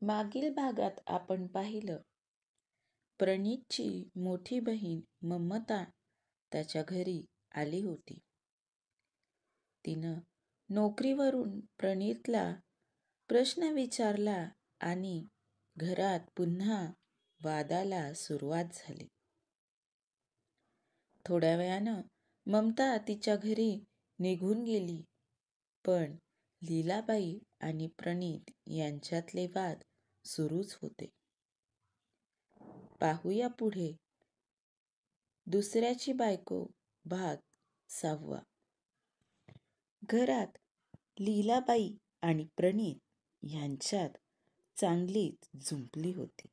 मागील भागात आपण पाहिलं, प्रणीतची मोठी बहीण ममता त्याच्या घरी आली होती. तिनं नोकरीवरून प्रणीतला प्रश्न विचारला आणि घरात पुन्हा वादाला सुरुवात झाली. थोड्या वेळानं ममता तिच्या घरी निघून गेली, पण लीलाबाई आणि प्रणीत यांच्यातले वाद सुरूच होते. पाहूया पुढे दुसऱ्याची बायको भाग 6. घरात लीलाबाई आणि प्रणीत यांच्यात चांगलीच जुंपली होती.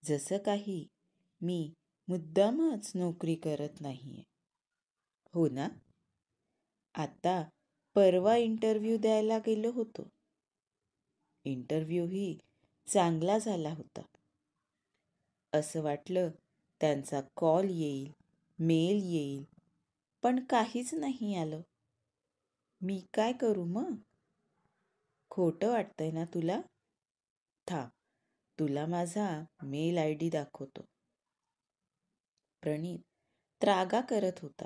जसं काही मी मुद्दामच नोकरी करत नाहीये, हो ना? आता परवा इंटरव्ह्यू द्यायला गेलो होतो. इंटरव्ह्यूही चांगला झाला होता. असं वाटलं त्यांचा कॉल येईल, मेल येईल, पण काहीच नाही आलं. मी काय करू मग? खोटं वाटतंय ना तुला? थांब, तुला माझा मेल ID दाखवतो. प्रणीत त्रागा करत होता.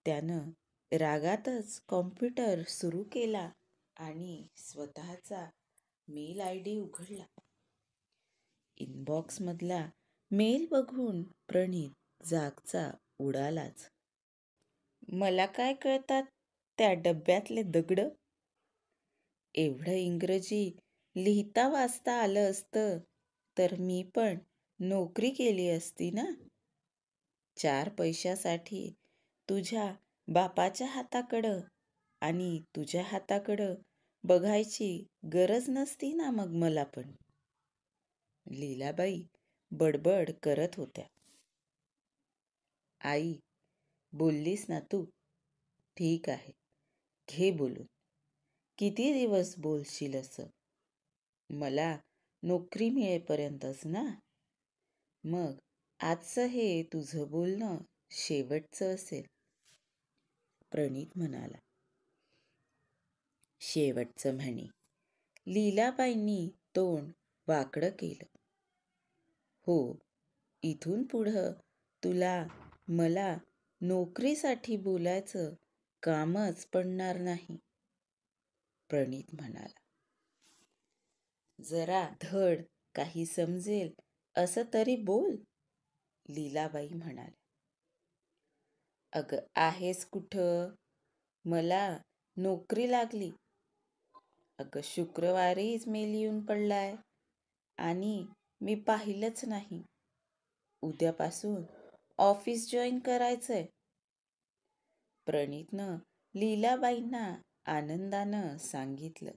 त्यानं रागातच कॉम्प्युटर सुरू केला आणि स्वतःचा मेल ID उघडला. इनबॉक्समधला मेल बघून प्रणीत जागचा उडालाच. मला काय कळतात त्या डब्यातले दगडं? एवढं इंग्रजी लिहिता वाचता आलं असतं तर मी पण नोकरी केली असती ना. 4 पैशासाठी तुझ्या बापाच्या हाताकडं आणि तुझ्या हाताकडं बघायची गरज नसती ना मग मला पण. लीलाबाई बडबड करत होत्या. आई, बोललीस ना तू? ठीक आहे, घे बोलून. किती दिवस बोलशील असं? मला नोकरी मिळेपर्यंतच ना. मग आजचं हे तुझं बोलणं शेवटचं असेल, प्रणीत म्हणाला. शेवटचं म्हणे. लीलाबाईंनी तोंड वाकडं केलं. हो, इथून पुढं तुला मला नोकरीसाठी बोलायचं कामच पडणार नाही, प्रणीत म्हणाला. जरा धड काही समजेल असं तरी बोल, लीलाबाई म्हणाल्या. अगं आहेस कुठं? मला नोकरी लागली. अगं शुक्रवारीच मेल येऊन पडलाय आणि मी पाहिलंच नाही. उद्यापासून ऑफिस जॉईन करायचंय. प्रणीतनं लीलाबाईंना आनंदानं सांगितलं.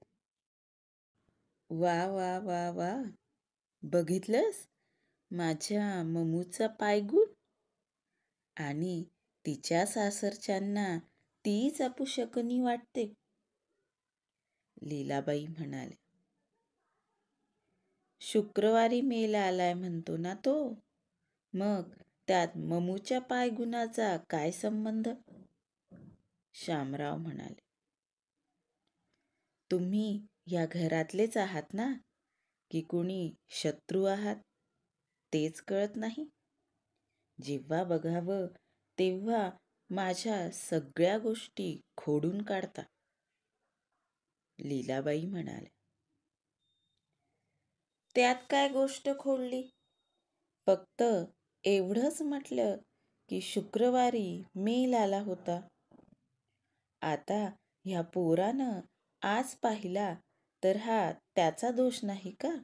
वा वा वा वा, बघितलंस माझ्या ममूचा पायगुण? आणि तिच्या सासरच्यांना तीच अपशकुनी वाटते, लीलाबाई म्हणाले. शुक्रवारी मेल आलाय म्हणतो ना तो, मग त्यात ममूच्या पायगुणाचा काय संबंध? शामराव म्हणाले. तुम्ही या घरातलेच आहात ना, की कुणी शत्रू आहात तेच कळत नाही. जेव्हा बघावं तेव्हा माझ्या सगळ्या गोष्टी खोडून काढता, लीलाबाई म्हणाल्या. त्यात काय गोष्ट खोडली? फक्त एवढंच म्हटलं की शुक्रवारी मेल आला होता. आता ह्या पोरानं आज पाहिला तर हा त्याचा दोष नाही का?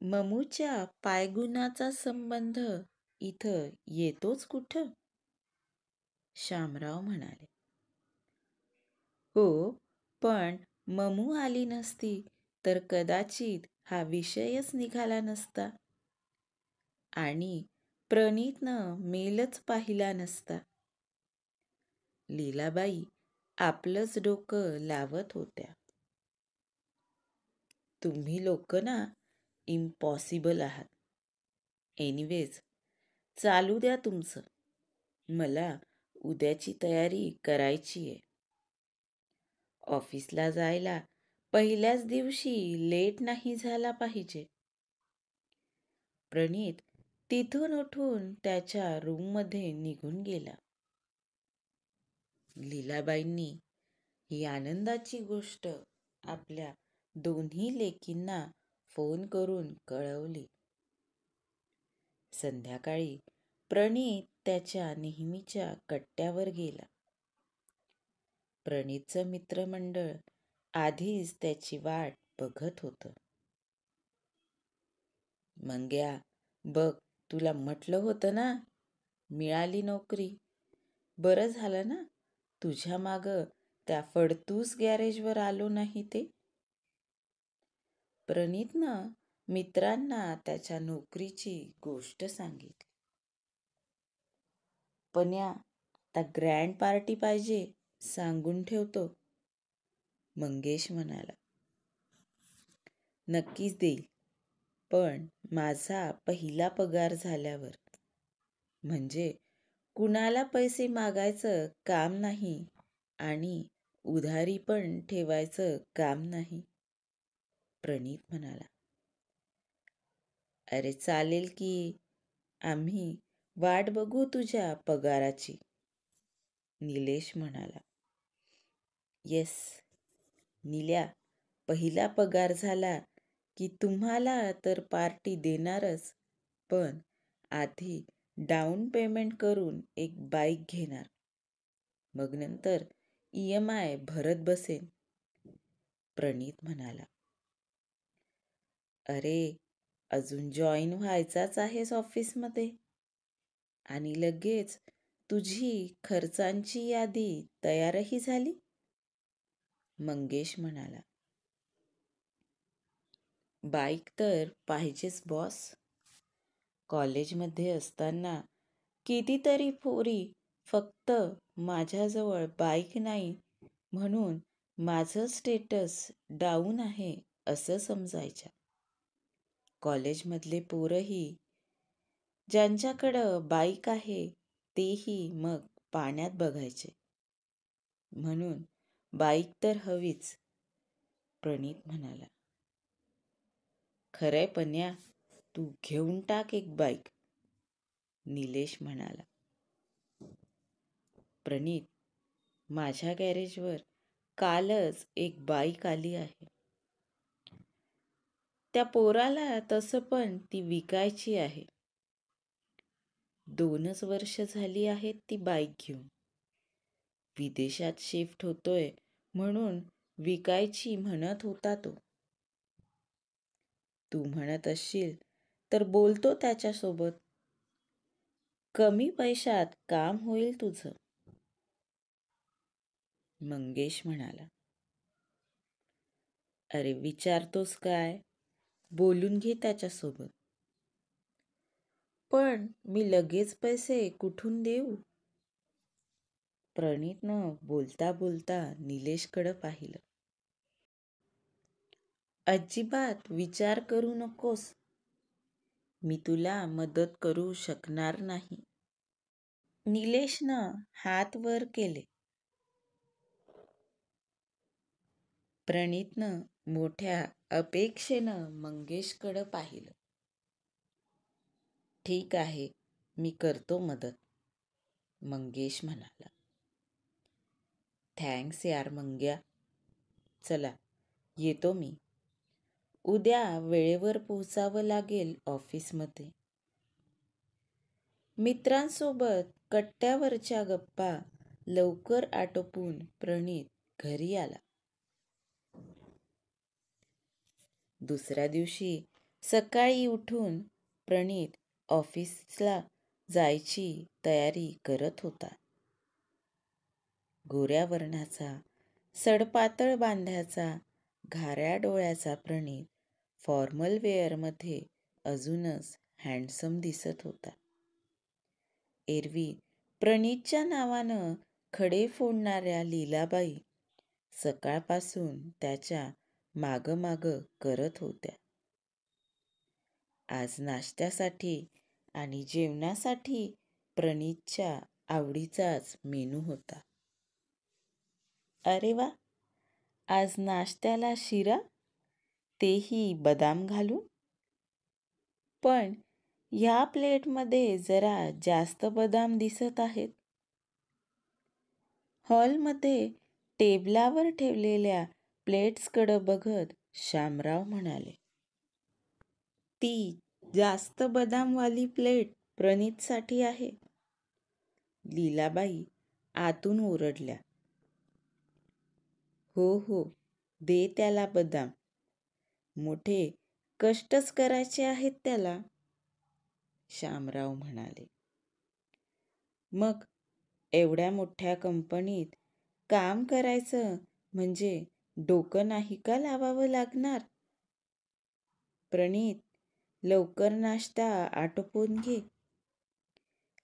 ममूच्या पायगुणाचा संबंध इथं येतोच कुठं? शामराव म्हणाले. हो, पण ममू आली नसती तर कदाचित हा विषयच निघाला नसता आणि प्रणीतनं मेलच पाहिला नसता. लीलाबाई आपलंच डोकं लावत होत्या. तुम्ही लोक ना इम्पॉसिबल आहात. एनिवेज, चालू द्या तुमचं. मला उद्याची तयारी करायची आहे. ऑफिसला जायला पहिल्याच दिवशी लेट नाही झाला पाहिजे. प्रणीत तिथून उठून त्याच्या रूममध्ये निघून गेला. लीलाबाईंनी ही आनंदाची गोष्ट आपल्या दोन्ही लेकींना फोन करून कळवली. संध्याकाळी प्रणीत त्याच्या नेहमीच्या कट्ट्यावर गेला. प्रणीतचं मित्रमंडळ आधीच त्याची वाट बघत होतं. मंग्या, बघ, तुला म्हटलं होतं ना, मिळाली नोकरी. बरं झालं ना तुझ्या मागं त्या फडतूस गॅरेजवर आलो नाही ते. प्रणीतनं मित्रांना त्याच्या नोकरीची गोष्ट सांगितली. पण्या, आता ग्रँड पार्टी पाहिजे, सांगून ठेवतो, मंगेश म्हणाला. नक्कीच देईल, पण माझा पहिला पगार झाल्यावर. म्हणजे कुणाला पैसे मागायचं काम नाही आणि उधारी पण ठेवायचं काम नाही, प्रणीत म्हणाला. अरे चालेल की, आम्ही वाट बघू तुझ्या पगाराची, निलेश म्हणाला. येस निल्या, पहिला पगार झाला की तुम्हाला तर पार्टी देणारच, पण आधी डाऊन पेमेंट करून एक बाईक घेणार, मग नंतर EMI भरत बसेन, प्रणीत म्हणाला. अरे, अजून जॉईन व्हायचाच आहेस ऑफिसमध्ये आणि लगेच तुझी खर्चांची यादी तयारही झाली, मंगेश म्हणाला. बाईक तर पाहिजेच बॉस. कॉलेजमध्ये असताना कितीतरी पोरी फक्त माझ्याजवळ बाईक नाही म्हणून माझं स्टेटस डाऊन आहे असं समजायच्या. कॉलेजमधले पोरही ज्यांच्याकडं बाईक आहे तेही मग पाण्यात बघायचे. म्हणून बाईक तर हवीच, प्रणीत म्हणाला. खरंय पण्या, तू घेऊन टाक एक बाईक, निलेश म्हणाला. प्रणीत, माझ्या गॅरेजवर कालच एक बाईक आली आहे. त्या पोराला तसं पण ती विकायची आहे. 2च वर्ष झाली आहेत ती बाईक घेऊन. विदेशात शिफ्ट होतोय म्हणून विकायची म्हणत होता तो. तू म्हणत असशील तर बोलतो त्याच्यासोबत. कमी पैशात काम होईल तुझं, मंगेश म्हणाला. अरे विचारतोस काय, बोलून घे त्याच्यासोबत. पण मी लगेच पैसे कुठून देऊ, प्रणीतनं बोलता बोलता निलेशकडं पाहिलं. अजिबात विचार करू नकोस, मी तुला मदत करू शकणार नाही, निलेशनं हात वर केले. प्रणीतनं मोठ्या अपेक्षेनं मंगेशकडं पाहिलं. ठीक आहे, मी करतो मदत, मंगेश म्हणाला. थँक्स यार मंग्या. चला येतो मी. उद्या वेळेवर पोहोचावं लागेल ऑफिसमध्ये. मित्रांसोबत कट्ट्यावरच्या गप्पा लवकर आटोपून प्रणीत घरी आला. दुसऱ्या दिवशी सकाळी उठून प्रणीत ऑफिसला जायची तयारी करत होता. गोऱ्या वर्णाचा, सडपातळ बांध्याचा, घाऱ्या डोळ्याचा प्रणीत फॉर्मल वेअरमध्ये अजूनच हँडसम दिसत होता. एरवी प्रणीतच्या नावानं खडे फोडणाऱ्या लीलाबाई सकाळपासून त्याच्या मागं करत होत्या. आज नाश्त्यासाठी आणि जेवणासाठी प्रणीतच्या आवडीचाच मेनू होता. अरे वा, आज नाश्त्याला शिरा, तेही बदाम घालून. पण या प्लेटमध्ये जरा जास्त बदाम दिसत आहेत. हॉलमध्ये टेबलावर ठेवलेल्या प्लेट्सकडं बघत शामराव म्हणाले, ती जास्त बदामवाली प्लेट प्रणीतसाठी आहे. लीलाबाई आतून ओरडल्या, हो हो, दे त्याला बदाम. मोठे कष्टच करायचे आहेत त्याला. शामराव म्हणाले, मग एवढ्या मोठ्या कंपनीत काम करायचं म्हणजे डोकं नाही का लावावं लागणार? प्रणीत, लवकर नाश्ता आटोपून घे.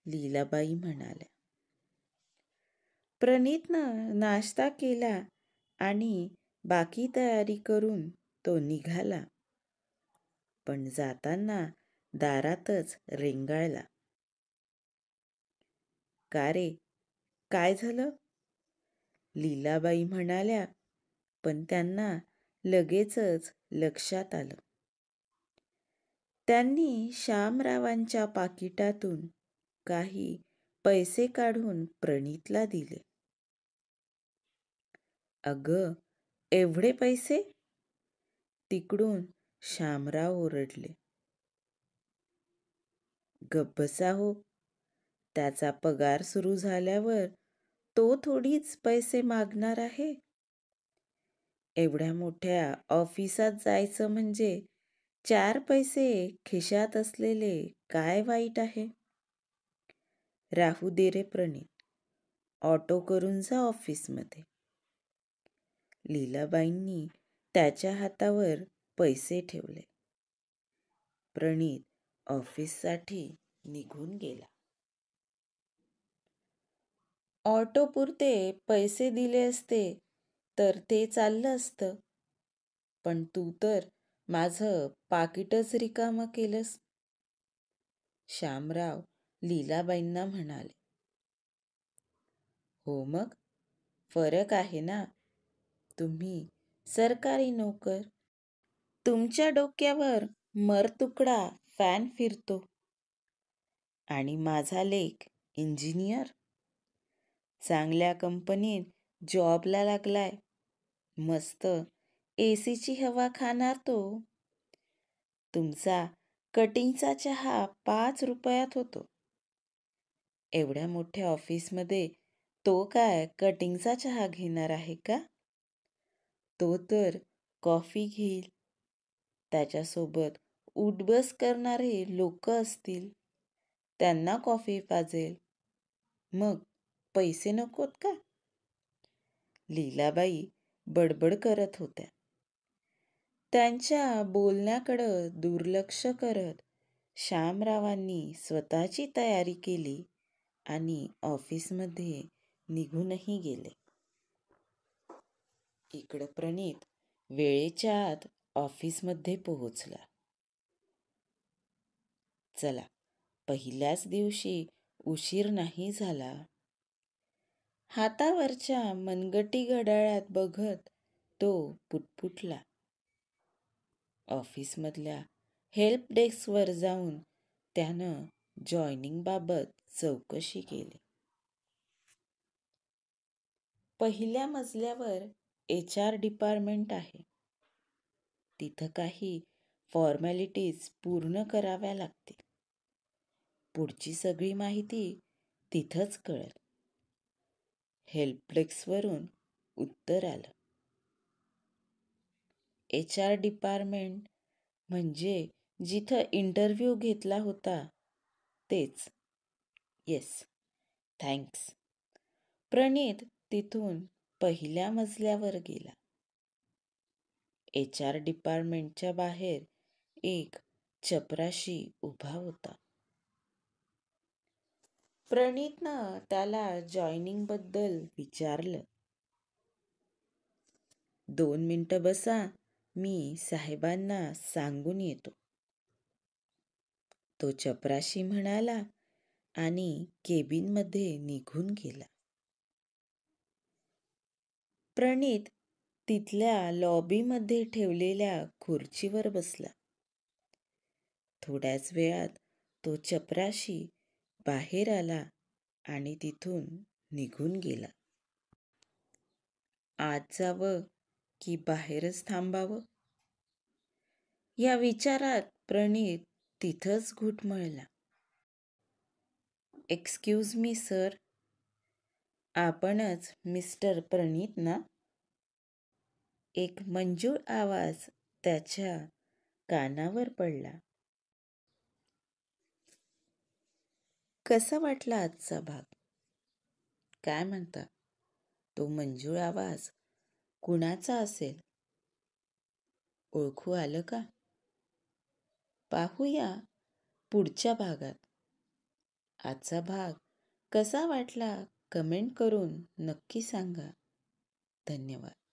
लीलाबाई म्हणाल्या. प्रणीतनं नाश्ता केला आणि बाकी तयारी करून तो निघाला. पण जाताना दारातच रेंगाळला. का रे, काय झालं? लीलाबाई म्हणाल्या, पण त्यांना लगेचच लक्षात आलं. त्यांनी शामरावांच्या पाकिटातून काही पैसे काढून प्रणीतला दिले. अगं, एवढे पैसे? तिकडून शामराव ओरडले. गप्प बसा हो, त्याचा पगार सुरू झाल्यावर तो थोडीच पैसे मागणार आहे. एवढ्या मोठ्या ऑफिसात जायचं म्हणजे 4 पैसे खिशात असलेले काय वाईट आहे? राहू दे रे प्रणीत, ऑटो करून जा ऑफिसमध्ये. लीलाबाईंनी त्याच्या हातावर पैसे ठेवले. प्रणीत ऑफिससाठी निघून गेला. ऑटोपुरते पैसे दिले असते तर ते चाललं असतं, पण तू तर माझं पाकिटच रिकामं केलंस. शामराव लीलाबाईंना म्हणाले. हो मग, फरक आहे ना. तुम्ही सरकारी नोकर, तुमच्या डोक्यावर मरतुकडा फॅन फिरतो, आणि माझा लेक इंजिनियर, चांगल्या कंपनीत जॉबला लागलाय. मस्त एसीची हवा खाणार तो. तुमचा कटिंगचा चहा 5 रुपयात होतो. एवढ्या मोठ्या ऑफिसमध्ये तो काय कटिंगचा चहा घेणार आहे का? तो तर कॉफी घेईल. त्याच्यासोबत उठबस करणारे लोक असतील, त्यांना कॉफी पाजेल. मग पैसे नकोत का? लीलाबाई बडबड करत होत्या. त्यांच्या बोलण्याकडं दुर्लक्ष करत शामरावांनी स्वतःची तयारी केली आणि ऑफिसमध्ये निघूनही गेले. इकडं प्रणीत वेळेच्या आत ऑफिसमध्ये पोहोचला. चला, पहिल्याच दिवशी उशीर नाही झाला. हातावरच्या मनगटी घड्याळात बघत तो पुटपुटला. ऑफिसमधल्या हेल्प डेस्कवर जाऊन त्यानं जॉईनिंगबाबत चौकशी केली. पहिल्या मजल्यावर HR डिपार्टमेंट आहे. तिथं काही फॉर्मॅलिटीज पूर्ण कराव्या लागतील. पुढची सगळी माहिती तिथंच कळेल. हेल्प डेस्कवरून उत्तर आलं. HR डिपार्टमेंट म्हणजे जिथं इंटरव्ह्यू घेतला होता तेच. Yes, thanks. प्रणीत तिथून पहिल्या मजल्यावर गेला. HR डिपार्टमेंटच्या बाहेर एक चपराशी उभा होता. प्रणीतनं त्याला जॉईनिंगबद्दल विचारलं. 2 मिनिटं बसा, मी साहेबांना सांगून येतो, तो चपराशी म्हणाला आणि केबिनमध्ये निघून गेला. प्रणीत तिथल्या लॉबीमध्ये ठेवलेल्या खुर्चीवर बसला. थोड्याच वेळात तो चपराशी बाहेर आला आणि तिथून निघून गेला. आत जावं की बाहेरच थांबावं या विचारात प्रणीत तिथंच घुटमळला. एक्सक्यूज मी सर, आपणच मिस्टर प्रणीत ना? एक मंजूळ आवाज त्याच्या कानावर पडला. कसा वाटला आजचा भाग? काय म्हणता? तो मंजूळ आवाज कुणाचा असेल? ओळखू आलं का? पाहूया पुढच्या भागात. आजचा भाग कसा वाटला कमेंट करून नक्की सांगा. धन्यवाद.